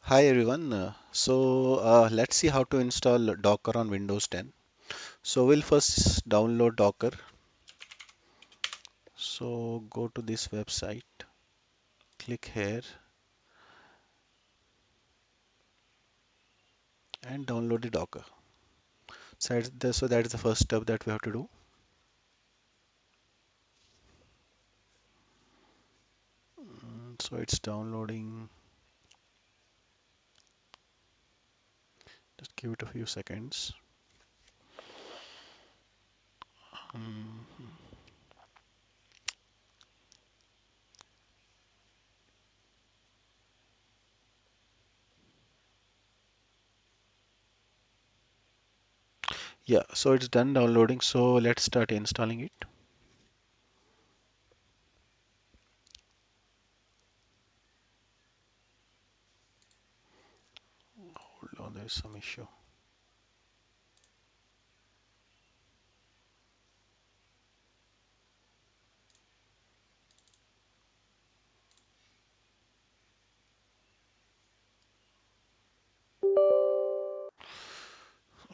Hi everyone. Let's see how to install Docker on Windows 10. So we'll first download Docker. So go to this website, click here and download the Docker. So that is the first step that we have to do. So it's downloading. Just give it a few seconds. Mm, Yeah, so it's done downloading. So let's start installing it. Hold on, there is some issue.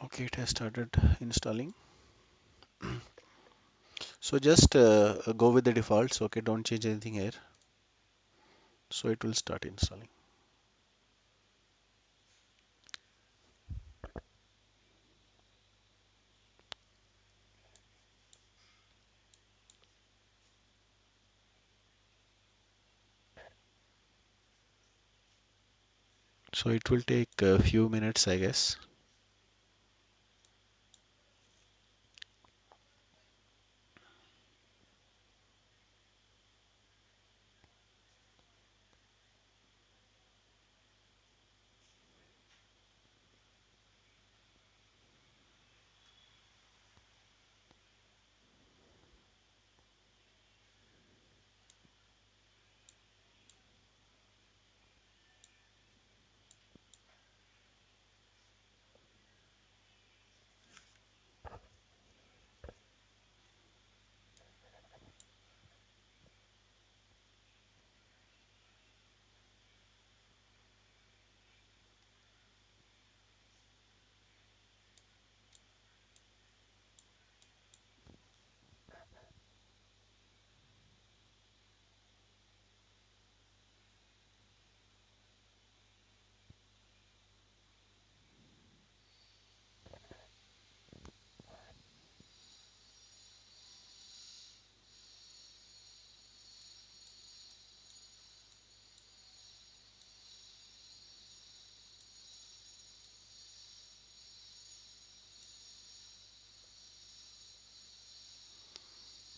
Okay, it has started installing. So just go with the defaults. Okay, don't change anything here. So it will start installing. So it will take a few minutes, I guess.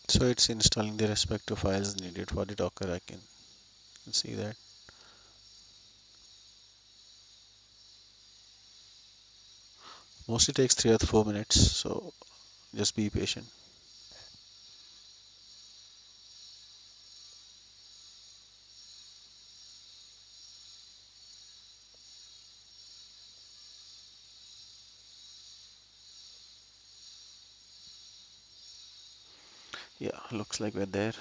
So it's installing the respective files needed for the Docker. I can see that. Mostly takes 3 or 4 minutes. So just be patient. Yeah, looks like we're there.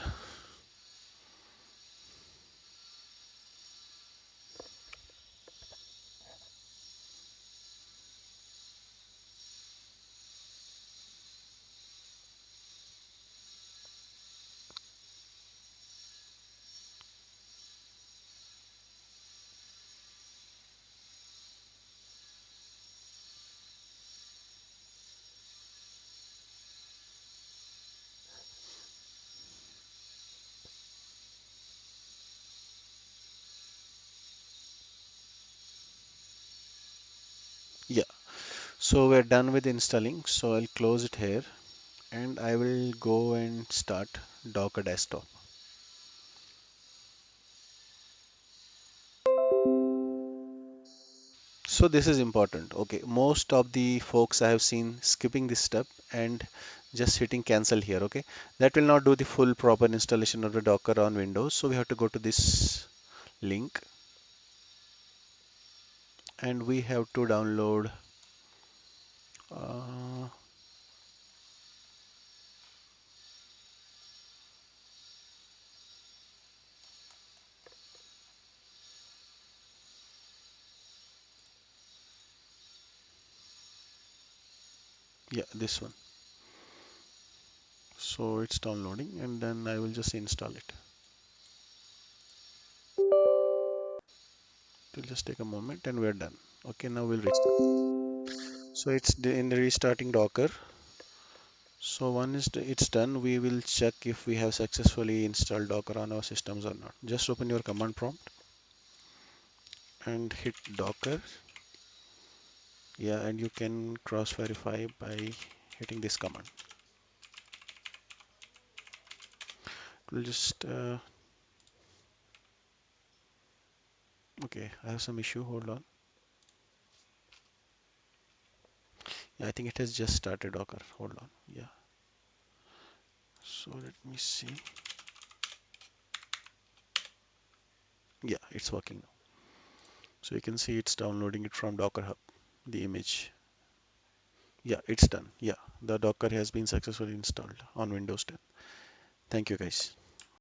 Yeah, so we're done with installing. So I'll close it here and I will go and start Docker desktop. So this is important. Okay, most of the folks I have seen skipping this step and just hitting cancel here. Okay, that will not do the full proper installation of the Docker on Windows. So we have to go to this link and we have to download uh, Yeah, this one. So it's downloading and then I will just install it. It will just take a moment and we're done. Okay, now we'll restart. So in the restarting Docker. So it's done, we will check if we have successfully installed Docker on our systems or not. Just open your command prompt and hit Docker. Yeah, and you can cross verify by hitting this command. We'll just okay, I have some issue. Hold on. Yeah, I think it has just started Docker. Hold on. Yeah. So let me see. Yeah, it's working now. So you can see it's downloading it from Docker Hub, the image. Yeah, it's done. Yeah, the Docker has been successfully installed on Windows 10. Thank you guys.